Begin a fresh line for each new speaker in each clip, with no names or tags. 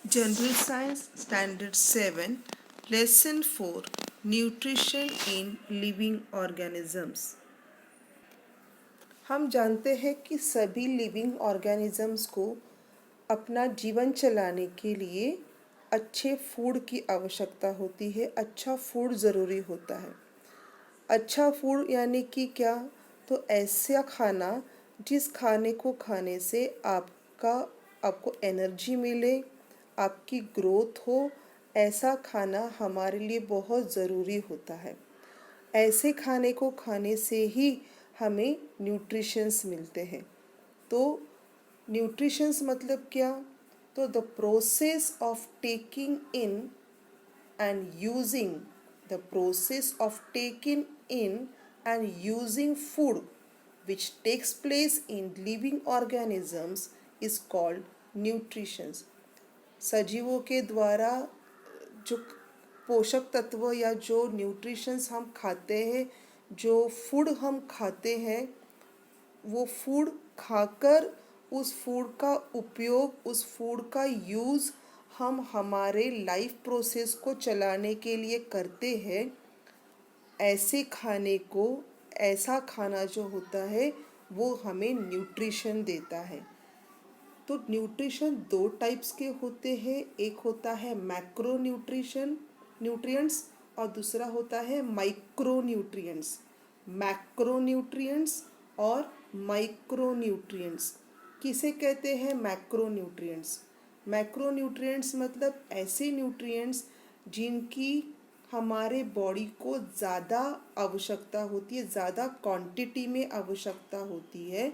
General Science Standard 7 Lesson 4 Nutrition in Living Organisms। हम जानते हैं कि सभी लिविंग ऑर्गेनिजम्स को अपना जीवन चलाने के लिए अच्छे फूड की आवश्यकता होती है। अच्छा फूड ज़रूरी होता है। अच्छा फूड यानी कि क्या? तो ऐसा खाना जिस खाने को खाने से आपको एनर्जी मिले, आपकी ग्रोथ हो, ऐसा खाना हमारे लिए बहुत ज़रूरी होता है। ऐसे खाने को खाने से ही हमें न्यूट्रिशंस मिलते हैं। तो न्यूट्रिशंस मतलब क्या? तो the process of taking in and using the process of taking in and using food which takes place in living organisms is called nutrition। सजीवों के द्वारा जो पोषक तत्व या जो न्यूट्रिशंस हम खाते हैं, जो फूड हम खाते हैं, वो फूड खाकर उस फूड का उपयोग, उस फूड का यूज़ हम हमारे लाइफ प्रोसेस को चलाने के लिए करते हैं। ऐसा खाना जो होता है वो हमें न्यूट्रिशन देता है। तो न्यूट्रिशन दो टाइप्स के होते हैं। एक होता है मैक्रो न्यूट्रिएंट्स और दूसरा होता है माइक्रो न्यूट्रिएंट्स। मैक्रो न्यूट्रिएंट्स और माइक्रो न्यूट्रिएंट्स किसे कहते हैं? Macro nutrients. मैक्रो न्यूट्रिएंट्स मतलब ऐसे न्यूट्रिएंट्स जिनकी हमारे बॉडी को ज़्यादा आवश्यकता होती है, ज़्यादा क्वांटिटी में आवश्यकता होती है।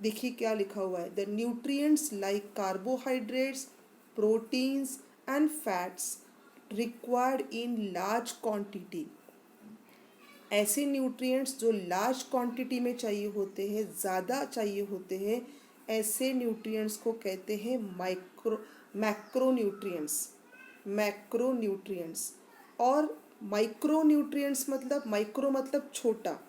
देखिए क्या लिखा हुआ है, the nutrients like carbohydrates, proteins and fats required in large quantity. ऐसे न्यूट्रिएंट्स जो लार्ज क्वांटिटी में चाहिए होते हैं, ज़्यादा चाहिए होते हैं, ऐसे न्यूट्रिएंट्स को कहते हैं मैक्रो न्यूट्रिएंट्स। और माइक्रो न्यूट्रिएंट्स मतलब, माइक्रो मतलब छोटा,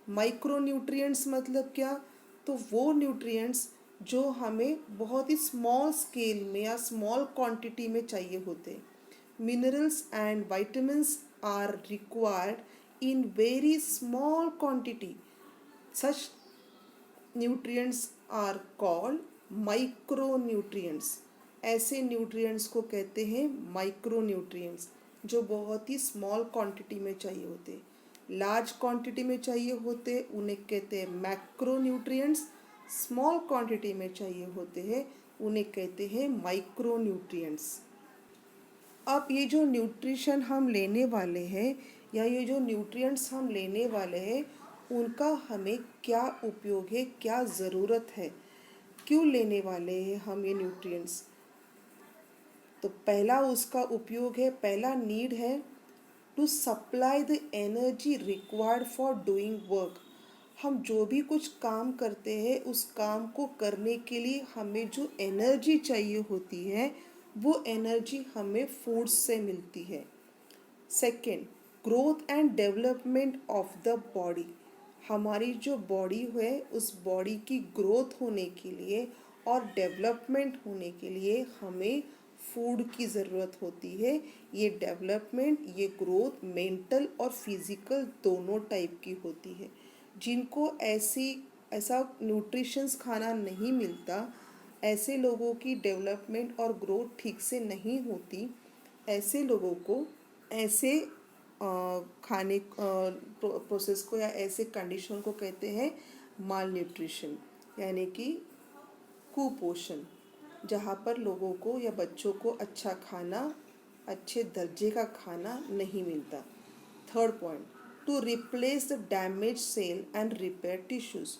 माइक्रो न्यूट्रिएंट्स मतलब क्या? तो वो न्यूट्रिएंट्स जो हमें बहुत ही स्मॉल स्केल में या स्मॉल क्वांटिटी में चाहिए होते हैं। Minerals and vitamins are required in very small quantity. Such nutrients are called micro nutrients. ऐसे न्यूट्रिएंट्स को कहते हैं माइक्रो न्यूट्रिएंट्स, जो बहुत ही स्मॉल क्वांटिटी में चाहिए होते हैं। लार्ज क्वांटिटी में चाहिए होते हैं उन्हें कहते हैं मैक्रो न्यूट्रिएंट्स। स्मॉल क्वांटिटी में चाहिए होते हैं उन्हें कहते हैं माइक्रो न्यूट्रिएंट्स। अब ये जो न्यूट्रिशन हम लेने वाले हैं या ये जो न्यूट्रिएंट्स हम लेने वाले हैं, उनका हमें क्या उपयोग है, क्या ज़रूरत है, क्यों लेने वाले हैं हम ये न्यूट्रिएंट्स? तो पहला उसका उपयोग है, पहला नीड है to supply the energy required for doing work. हम जो भी कुछ काम करते हैं उस काम को करने के लिए हमें जो एनर्जी चाहिए होती है, वो एनर्जी हमें फूड से मिलती है। Second, growth and development of the body. हमारी जो बॉडी है उस बॉडी की ग्रोथ होने के लिए और डेवलपमेंट होने के लिए हमें फूड की ज़रूरत होती है। ये डेवलपमेंट, ये ग्रोथ मेंटल और फिज़िकल दोनों टाइप की होती है। जिनको ऐसा न्यूट्रिशंस खाना नहीं मिलता, ऐसे लोगों की डेवलपमेंट और ग्रोथ ठीक से नहीं होती, ऐसे लोगों को ऐसे खाने प्रोसेस को या ऐसे कंडीशन को कहते हैं माल न्यूट्रिशन, यानी कि कुपोषण, जहाँ पर लोगों को या बच्चों को अच्छा खाना, अच्छे दर्जे का खाना नहीं मिलता। Third point, to replace the damage cell and repair tissues.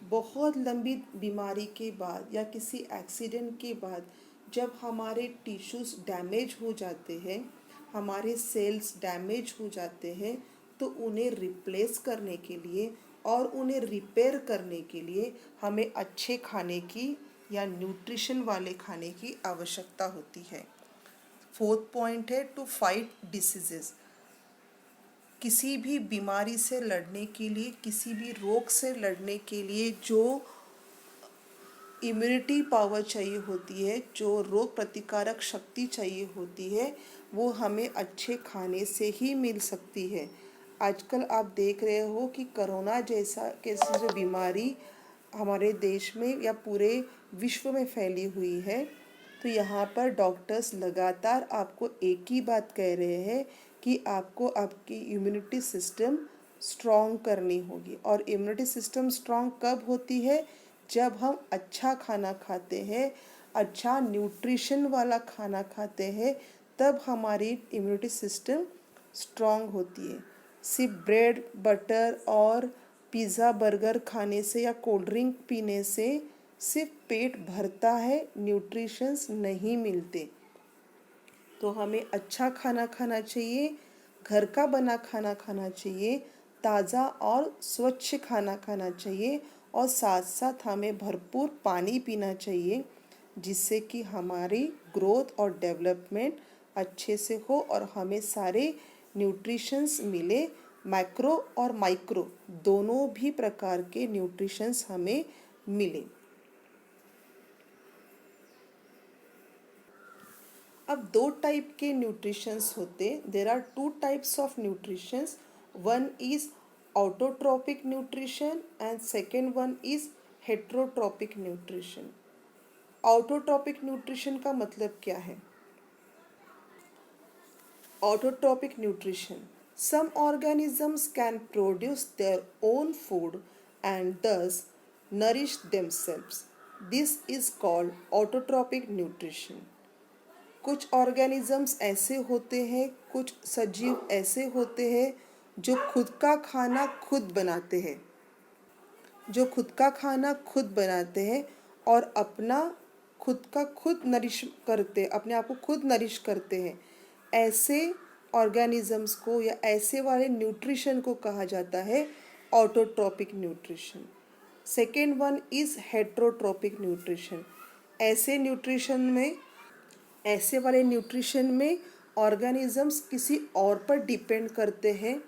बहुत लंबी बीमारी के बाद या किसी एक्सीडेंट के बाद जब हमारे टिश्यूज़ डैमेज हो जाते हैं, हमारे सेल्स डैमेज हो जाते हैं, तो उन्हें रिप्लेस करने के लिए और उन्हें रिपेयर करने के लिए हमें अच्छे खाने की या न्यूट्रिशन वाले खाने की आवश्यकता होती है। फोर्थ पॉइंट है टू फाइट डिसीजेस। किसी भी बीमारी से लड़ने के लिए, किसी भी रोग से लड़ने के लिए जो इम्यूनिटी पावर चाहिए होती है, जो रोग प्रतिकारक शक्ति चाहिए होती है, वो हमें अच्छे खाने से ही मिल सकती है। आजकल आप देख रहे हो कि कोरोना कैसी जो बीमारी हमारे देश में या पूरे विश्व में फैली हुई है, तो यहाँ पर डॉक्टर्स लगातार आपको एक ही बात कह रहे हैं कि आपको आपकी इम्यूनिटी सिस्टम स्ट्रॉन्ग करनी होगी। और इम्यूनिटी सिस्टम स्ट्रॉन्ग कब होती है? जब हम अच्छा खाना खाते हैं, अच्छा न्यूट्रिशन वाला खाना खाते हैं, तब हमारी इम्यूनिटी सिस्टम स्ट्रॉन्ग होती है। सिर्फ ब्रेड बटर और पिज़्ज़ा बर्गर खाने से या कोल्ड ड्रिंक पीने से सिर्फ पेट भरता है, न्यूट्रिशंस नहीं मिलते। तो हमें अच्छा खाना खाना चाहिए, घर का बना खाना खाना चाहिए, ताज़ा और स्वच्छ खाना खाना चाहिए, और साथ साथ हमें भरपूर पानी पीना चाहिए, जिससे कि हमारी ग्रोथ और डेवलपमेंट अच्छे से हो और हमें सारे न्यूट्रिशंस मिले। मैक्रो और माइक्रो दोनों भी प्रकार के न्यूट्रिशंस हमें मिले। अब दो टाइप के न्यूट्रिशंस होते, there are two types of nutritions. One is autotrophic nutrition and second one is heterotrophic nutrition. Autotrophic nutrition का मतलब क्या है? Autotrophic nutrition. Some organisms can produce their own food and thus nourish themselves. This is called autotrophic nutrition. कुछ organisms ऐसे होते हैं, कुछ सजीव ऐसे होते हैं जो खुद का खाना खुद बनाते हैं, और अपना खुद का खुद नरिश करते, अपने आप को खुद नरिश करते हैं। ऐसे ऑर्गेनिजम्स को या ऐसे वाले न्यूट्रिशन को कहा जाता है autotrophic nutrition. Second one is heterotrophic nutrition. ऐसे वाले न्यूट्रिशन में ऑर्गेनिजम्स किसी और पर डिपेंड करते हैं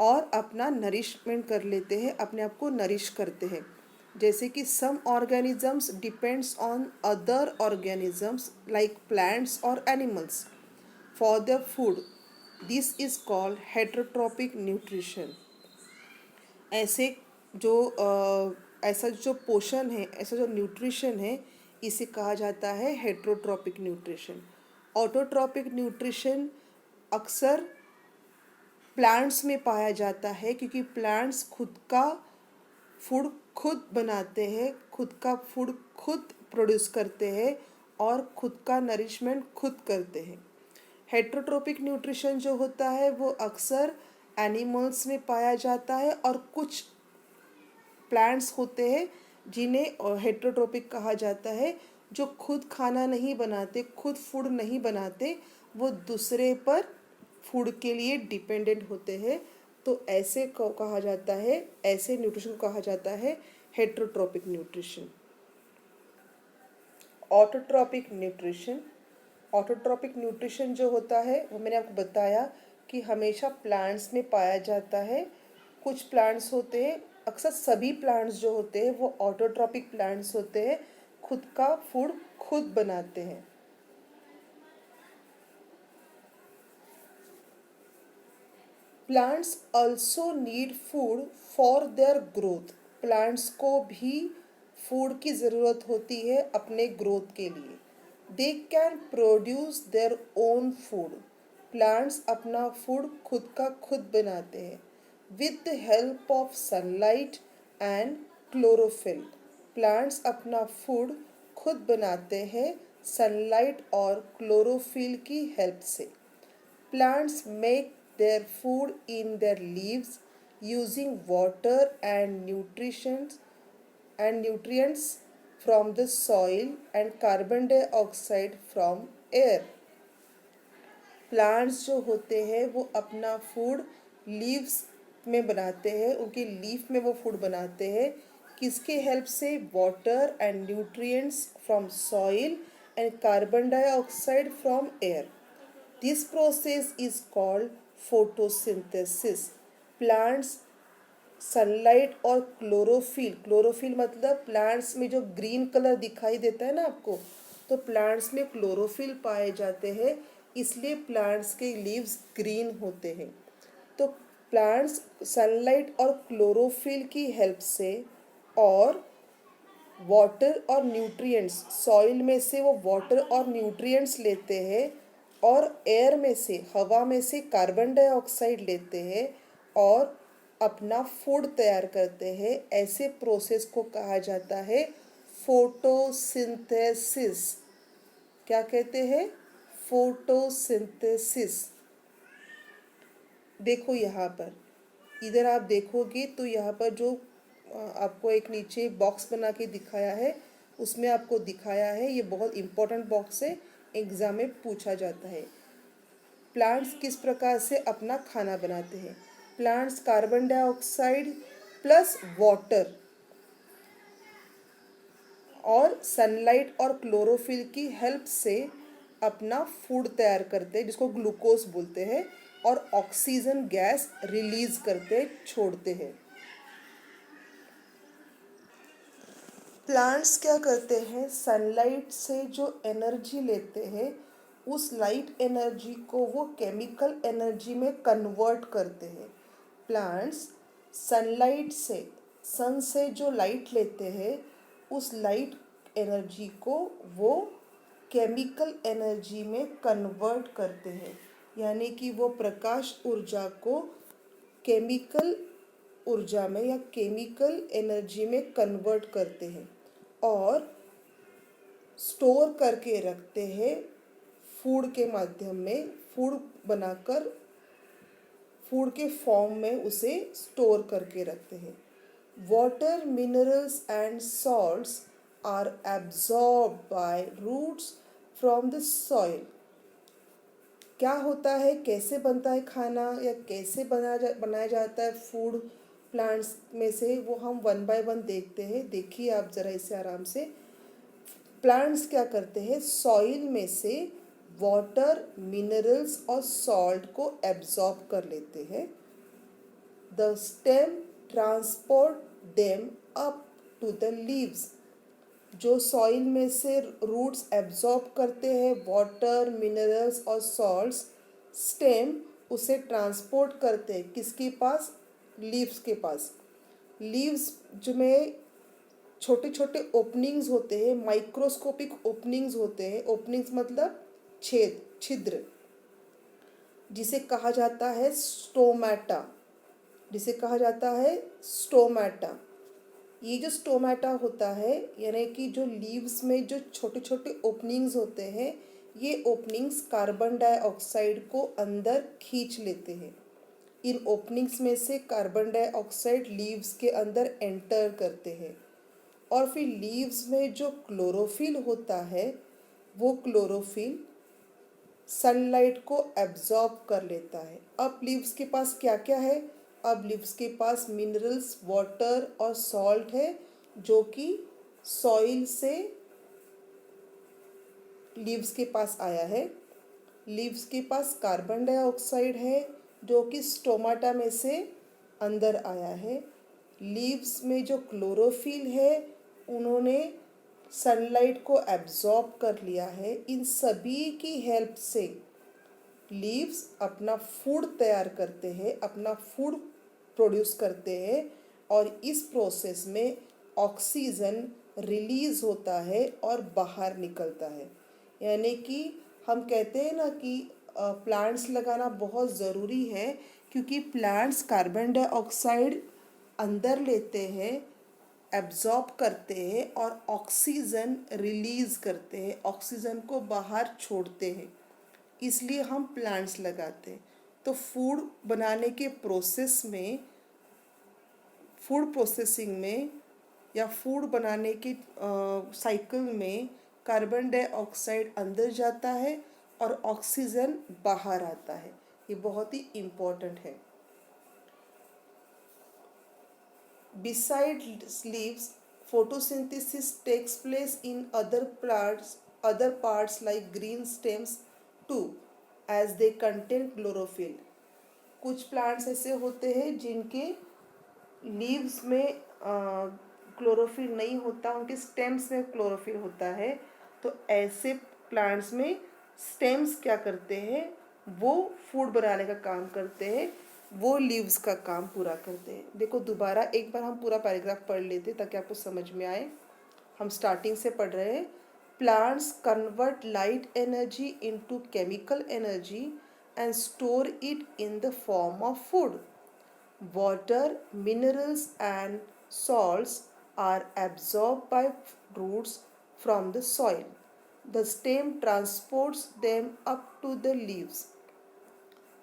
और अपना नरिशमेंट कर लेते हैं, अपने आप को नरिश करते हैं। जैसे कि some organisms depends on other organisms like plants और animals for their food. This is called heterotrophic nutrition. ऐसे जो ऐसा जो पोषण है, ऐसा जो न्यूट्रिशन है, इसे कहा जाता है हेट्रोट्रॉपिक न्यूट्रिशन। ऑटोट्रॉपिक न्यूट्रिशन अक्सर प्लांट्स में पाया जाता है, क्योंकि प्लांट्स खुद का फूड खुद बनाते हैं, खुद का फूड खुद प्रोड्यूस करते हैं और खुद का नरिशमेंट खुद करते हैं। हेट्रोट्रॉपिक न्यूट्रिशन जो होता है वो अक्सर एनिमल्स में पाया जाता है, और कुछ प्लांट्स होते हैं जिन्हें हेट्रोट्रॉपिक कहा जाता है, जो खुद खाना नहीं बनाते, खुद फूड नहीं बनाते, वो दूसरे पर फूड के लिए डिपेंडेंट होते हैं। तो ऐसे को कहा जाता है, ऐसे न्यूट्रिशन को कहा जाता है हेट्रोट्रॉपिक न्यूट्रिशन। ऑटोट्रॉपिक न्यूट्रिशन जो होता है वो मैंने आपको बताया कि हमेशा प्लांट्स में पाया जाता है। कुछ प्लांट्स होते हैं, अक्सर सभी प्लांट्स जो होते हैं वो ऑटोट्रॉपिक प्लांट्स होते हैं, खुद का फूड खुद बनाते हैं। Plants also need food for their growth. Plants को भी फूड की ज़रूरत होती है अपने ग्रोथ के लिए। They can produce their own food. Plants अपना फूड खुद का खुद बनाते हैं with the help of sunlight and chlorophyll. Plants अपना फूड खुद बनाते हैं सनलाइट और क्लोरोफिल की हेल्प से। Plants make their food in their leaves using water and nutrients from the soil and carbon dioxide from air. Plants जो होते हैं वो अपना फूड लीव्स में बनाते हैं, उनके लीफ में वो फूड बनाते हैं। किसके हेल्प से? Water and nutrients from soil and carbon dioxide from air. This process is called photosynthesis. Plants sunlight और क्लोरोफिल, क्लोरोफिल मतलब प्लांट्स में जो ग्रीन कलर दिखाई देता है ना आपको, तो प्लांट्स में क्लोरोफिल पाए जाते हैं, इसलिए प्लांट्स के लीव्स ग्रीन होते हैं। तो प्लांट्स सनलाइट और क्लोरोफिल की हेल्प से और वाटर और न्यूट्रिएंट्स, सॉइल में से वो वाटर और न्यूट्रिएंट्स लेते हैं और एयर में से, हवा में से कार्बन डाइऑक्साइड लेते हैं और अपना फूड तैयार करते हैं। ऐसे प्रोसेस को कहा जाता है फोटोसिंथेसिस। क्या कहते हैं? फोटोसिंथेसिस। देखो यहाँ पर, इधर आप देखोगे तो यहाँ पर जो आपको एक नीचे बॉक्स बना के दिखाया है, उसमें आपको दिखाया है, ये बहुत इम्पोर्टेंट बॉक्स है, एग्ज़ाम में पूछा जाता है। प्लांट्स किस प्रकार से अपना खाना बनाते हैं? Plants carbon dioxide plus water और सनलाइट और क्लोरोफिल की हेल्प से अपना फूड तैयार करते हैं, जिसको ग्लूकोज बोलते हैं, और ऑक्सीजन गैस रिलीज करते, छोड़ते हैं। प्लांट्स क्या करते हैं? सनलाइट से जो एनर्जी लेते हैं, उस लाइट एनर्जी को वो केमिकल एनर्जी में कन्वर्ट करते हैं। प्लांट्स सनलाइट से, सन से जो लाइट लेते हैं, उस लाइट एनर्जी को वो केमिकल एनर्जी में कन्वर्ट करते हैं, यानी कि वो प्रकाश ऊर्जा को केमिकल ऊर्जा में या केमिकल एनर्जी में कन्वर्ट करते हैं और स्टोर करके रखते हैं फूड के माध्यम में, फूड बनाकर फूड के फॉर्म में उसे स्टोर करके रखते हैं। Water, minerals and salts are absorb by roots from the soil. क्या होता है, कैसे बनता है खाना या कैसे बनाया जाता है फूड प्लांट्स में से, वो हम वन बाय वन देखते हैं। देखिए आप ज़रा इसे आराम से। प्लांट्स क्या करते हैं? सॉइल में से वाटर, मिनरल्स और सॉल्ट को एब्जॉर्ब कर लेते हैं। The stem transport them up to the leaves. जो सॉइल में से रूट्स एब्जॉर्ब करते हैं वाटर, मिनरल्स और सॉल्ट्स, स्टेम उसे ट्रांसपोर्ट करते हैं किसके पास? लीव्स के पास। लीव्स जो में छोटे छोटे ओपनिंग्स होते हैं, माइक्रोस्कोपिक ओपनिंग्स होते हैं। ओपनिंग्स मतलब छेद, छिद्र, जिसे कहा जाता है स्टोमेटा, जिसे कहा जाता है स्टोमेटा। ये जो स्टोमेटा होता है, यानी कि जो लीव्स में जो छोटे छोटे ओपनिंग्स होते हैं, ये ओपनिंग्स कार्बन डाइऑक्साइड को अंदर खींच लेते हैं। इन ओपनिंग्स में से कार्बन डाइऑक्साइड लीव्स के अंदर एंटर करते हैं और फिर लीव्स में जो क्लोरोफिल होता है, वो क्लोरोफिल सनलाइट को एब्जॉर्ब कर लेता है। अब लीव्स के पास क्या क्या है? अब लीव्स के पास मिनरल्स, वाटर और सॉल्ट है, जो कि सॉइल से लीव्स के पास आया है। लीव्स के पास कार्बन डाइऑक्साइड है, जो कि स्टोमाटा में से अंदर आया है। लीव्स में जो क्लोरोफिल है, उन्होंने सनलाइट को एब्जॉर्ब कर लिया है। इन सभी की हेल्प से लीव्स अपना फूड तैयार करते हैं, अपना फूड प्रोड्यूस करते हैं और इस प्रोसेस में ऑक्सीजन रिलीज होता है और बाहर निकलता है। यानी कि हम कहते हैं ना कि प्लांट्स लगाना बहुत ज़रूरी है, क्योंकि प्लांट्स कार्बन डाइऑक्साइड अंदर लेते हैं, एब्जॉर्ब करते हैं और ऑक्सीजन रिलीज करते हैं, ऑक्सीजन को बाहर छोड़ते हैं। इसलिए हम प्लांट्स लगाते हैं। तो फूड बनाने के प्रोसेस में, फूड प्रोसेसिंग में या फूड बनाने की साइकिल में कार्बन डाइऑक्साइड अंदर जाता है और ऑक्सीजन बाहर आता है। ये बहुत ही इम्पोर्टेंट है। Besides leaves, photosynthesis takes place in other parts like green stems too, as they contain chlorophyll. कुछ प्लांट्स ऐसे होते हैं जिनके लीव्स में क्लोरोफिल नहीं होता, उनके स्टेम्स में क्लोरोफिल होता है। तो ऐसे प्लांट्स में स्टेम्स क्या करते हैं, वो फूड बनाने का काम करते हैं, वो लीव्स का काम पूरा करते हैं। देखो दोबारा एक बार हम पूरा पैराग्राफ पढ़ लेते ताकि आपको समझ में आए। हम स्टार्टिंग से पढ़ रहे हैं। Plants convert light energy into chemical energy and store it in the form of food. Water, minerals, and salts are absorbed by roots from the soil. The stem transports them up to the leaves.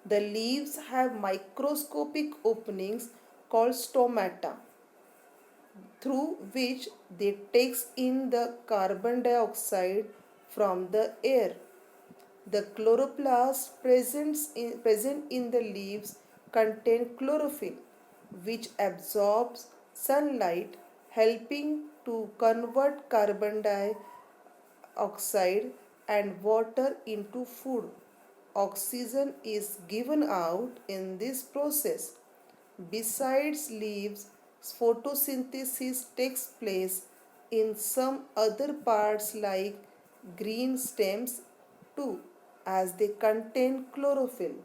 The leaves have microscopic openings called stomata, through which they takes in the carbon dioxide from the air. The chloroplast present in the leaves contain chlorophyll, which absorbs sunlight, helping to convert carbon dioxide and water into food. Oxygen is given out in this process. Besides leaves, photosynthesis takes place in some other parts like green stems too, as they contain chlorophyll.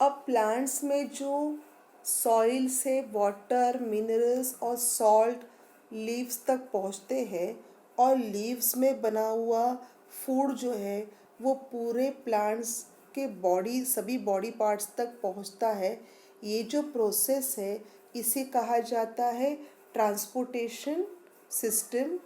अब plants में जो soil से water, minerals और salt leaves तक पहुंचते हैं और leaves में बना हुआ फूड जो है वो पूरे प्लांट्स के बॉडी, सभी बॉडी पार्ट्स तक पहुंचता है। ये जो प्रोसेस है इसे कहा जाता है ट्रांसपोर्टेशन सिस्टम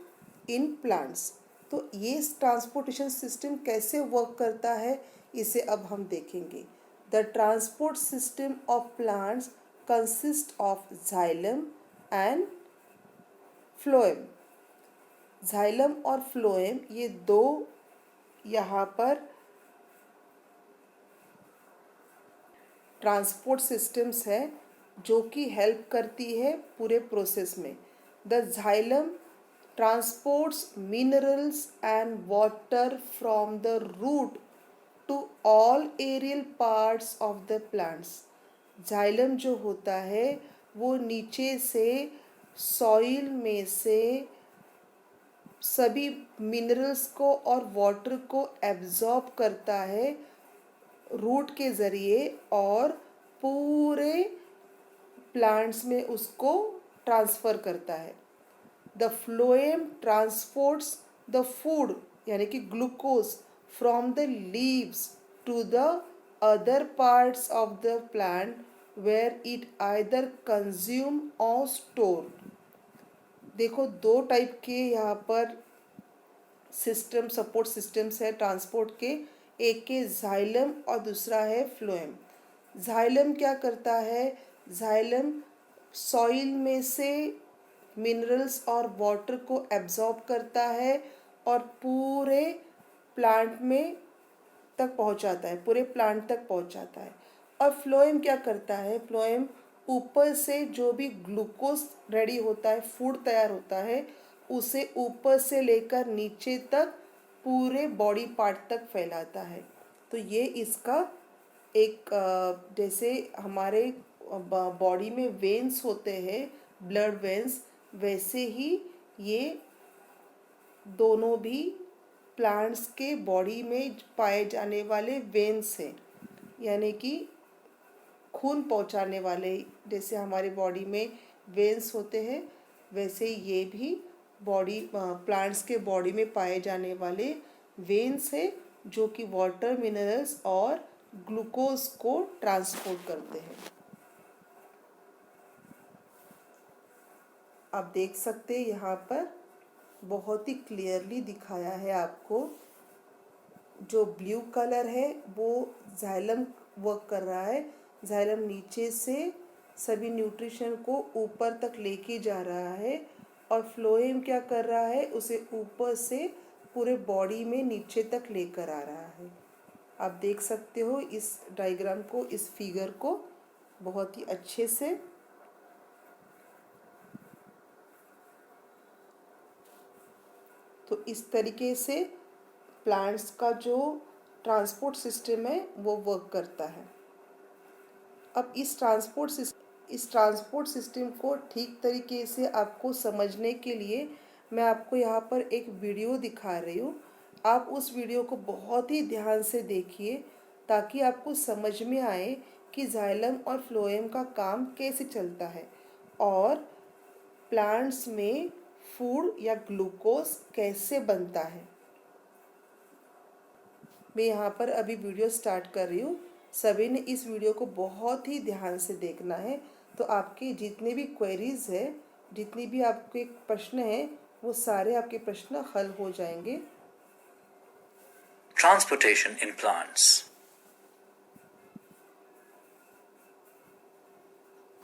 इन प्लांट्स। तो ये ट्रांसपोर्टेशन सिस्टम कैसे वर्क करता है इसे अब हम देखेंगे। The transport system of plants consist of xylem and phloem. Xylem और फ्लोएम ये दो यहाँ पर ट्रांसपोर्ट सिस्टम्स है जो कि हेल्प करती है पूरे प्रोसेस में। The xylem transports minerals and water from the root to all aerial parts of the plants. Xylem जो होता है वो नीचे से सॉइल में से सभी मिनरल्स को और वाटर को एब्जॉर्ब करता है रूट के ज़रिए और पूरे प्लांट्स में उसको ट्रांसफ़र करता है। The phloem transports the food यानी कि glucose from the leaves to the other parts of the plant where it either consume और स्टोर। देखो दो टाइप के यहाँ पर सिस्टम, सपोर्ट सिस्टम्स है ट्रांसपोर्ट के। एक के जाइलम और दूसरा है फ्लोएम। जाइलम क्या करता है, जाइलम सॉइल में से मिनरल्स और वाटर को एब्जॉर्ब करता है और पूरे प्लांट में तक पहुंचाता है, पूरे प्लांट तक पहुंचाता है। और फ्लोएम क्या करता है, फ्लोएम ऊपर से जो भी ग्लूकोज रेडी होता है, फूड तैयार होता है, उसे ऊपर से लेकर नीचे तक पूरे बॉडी पार्ट तक फैलाता है। तो ये इसका एक जैसे हमारे बॉडी में वेन्स होते हैं, ब्लड वेन्स, वैसे ही ये दोनों भी प्लांट्स के बॉडी में पाए जाने वाले वेन्स हैं, यानी कि खून पहुंचाने वाले। जैसे हमारे बॉडी में वेन्स होते हैं वैसे ये भी बॉडी प्लांट्स के बॉडी में पाए जाने वाले वेन्स है जो कि वाटर, मिनरल्स और ग्लूकोज को ट्रांसपोर्ट करते हैं। आप देख सकते हैं यहाँ पर बहुत ही क्लियरली दिखाया है आपको। जो ब्लू कलर है वो जाइलम वर्क कर रहा है। जाइलम नीचे से सभी न्यूट्रिशन को ऊपर तक लेके जा रहा है और फ्लोएम क्या कर रहा है, उसे ऊपर से पूरे बॉडी में नीचे तक लेकर आ रहा है। आप देख सकते हो इस डायग्राम को, इस फिगर को बहुत ही अच्छे से। तो इस तरीके से प्लांट्स का जो ट्रांसपोर्ट सिस्टम है वो वर्क करता है। अब इस ट्रांसपोर्ट सिस्टम इस ट्रांसपोर्ट सिस्टम को ठीक तरीके से आपको समझने के लिए मैं आपको यहाँ पर एक वीडियो दिखा रही हूँ। आप उस वीडियो को बहुत ही ध्यान से देखिए ताकि आपको समझ में आए कि जाइलम और फ्लोएम का काम कैसे चलता है और प्लांट्स में फूड या ग्लूकोज कैसे बनता है। मैं यहाँ पर अभी वीडियो स्टार्ट कर रही हूँ। सभी ने इस वीडियो को बहुत ही ध्यान से देखना है, तो आपके जितने भी क्वेरीज है, जितनी भी आपके प्रश्न हैं, वो सारे आपके प्रश्न हल हो जाएंगे।
Transportation in plants.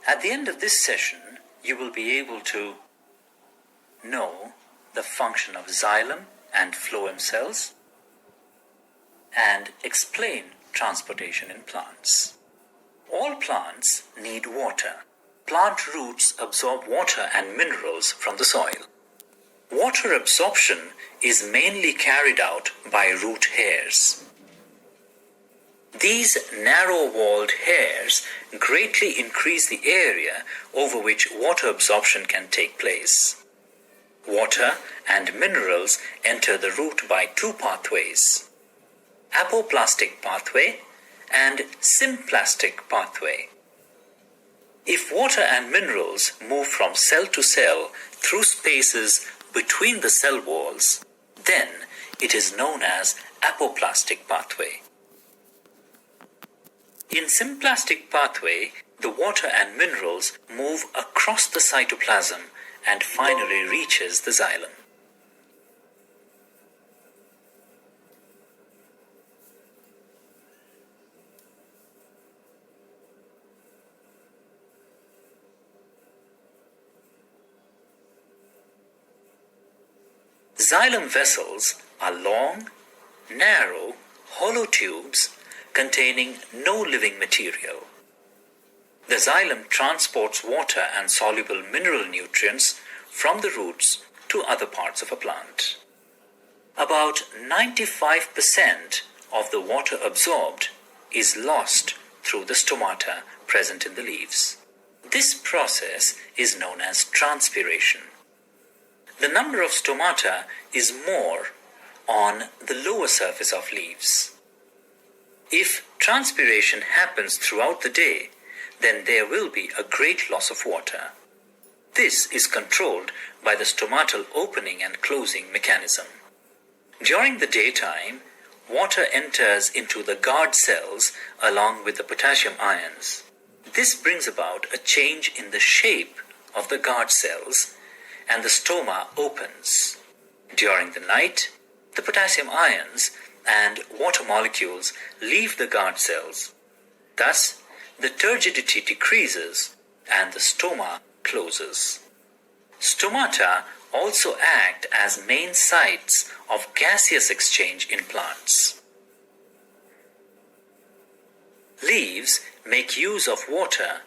At the end of this session, you will be able to know the function of xylem and phloem cells and explain transportation in plants. All plants need water. Plant roots absorb water and minerals from the soil. Water absorption is mainly carried out by root hairs. These narrow-walled hairs greatly increase the area over which water absorption can take place. Water and minerals enter the root by two pathways: apoplastic pathway and symplastic pathway. If water and minerals move from cell to cell through spaces between the cell walls, then it is known as apoplastic pathway. In symplastic pathway, the water and minerals move across the cytoplasm and finally reaches the xylem. Xylem vessels are long, narrow, hollow tubes containing no living material. The xylem transports water and soluble mineral nutrients from the roots to other parts of a plant. About 95% of the water absorbed is lost through the stomata present in the leaves. This process is known as transpiration. The number of stomata is more on the lower surface of leaves. If transpiration happens throughout the day, then there will be a great loss of water. This is controlled by the stomatal opening and closing mechanism. During the daytime, water enters into the guard cells along with the potassium ions. This brings about a change in the shape of the guard cells and the stoma opens. During the night, the potassium ions and water molecules leave the guard cells. Thus, the turgidity decreases and the stoma closes. Stomata also act as main sites of gaseous exchange in plants. Leaves make use of water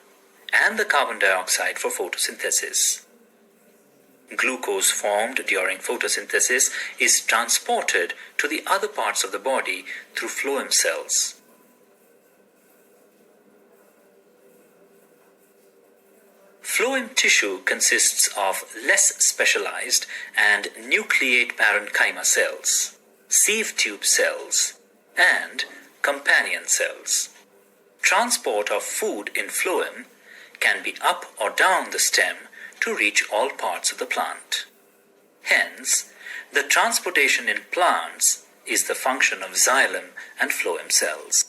and the carbon dioxide for photosynthesis. Glucose formed during photosynthesis is transported to the other parts of the body through phloem cells. Phloem tissue consists of less specialized and nucleate parenchyma cells, sieve tube cells, and companion cells. Transport of food in phloem can be up or down the stem to reach all parts of the plant. Hence, the transportation in plants is the function of xylem and phloem cells.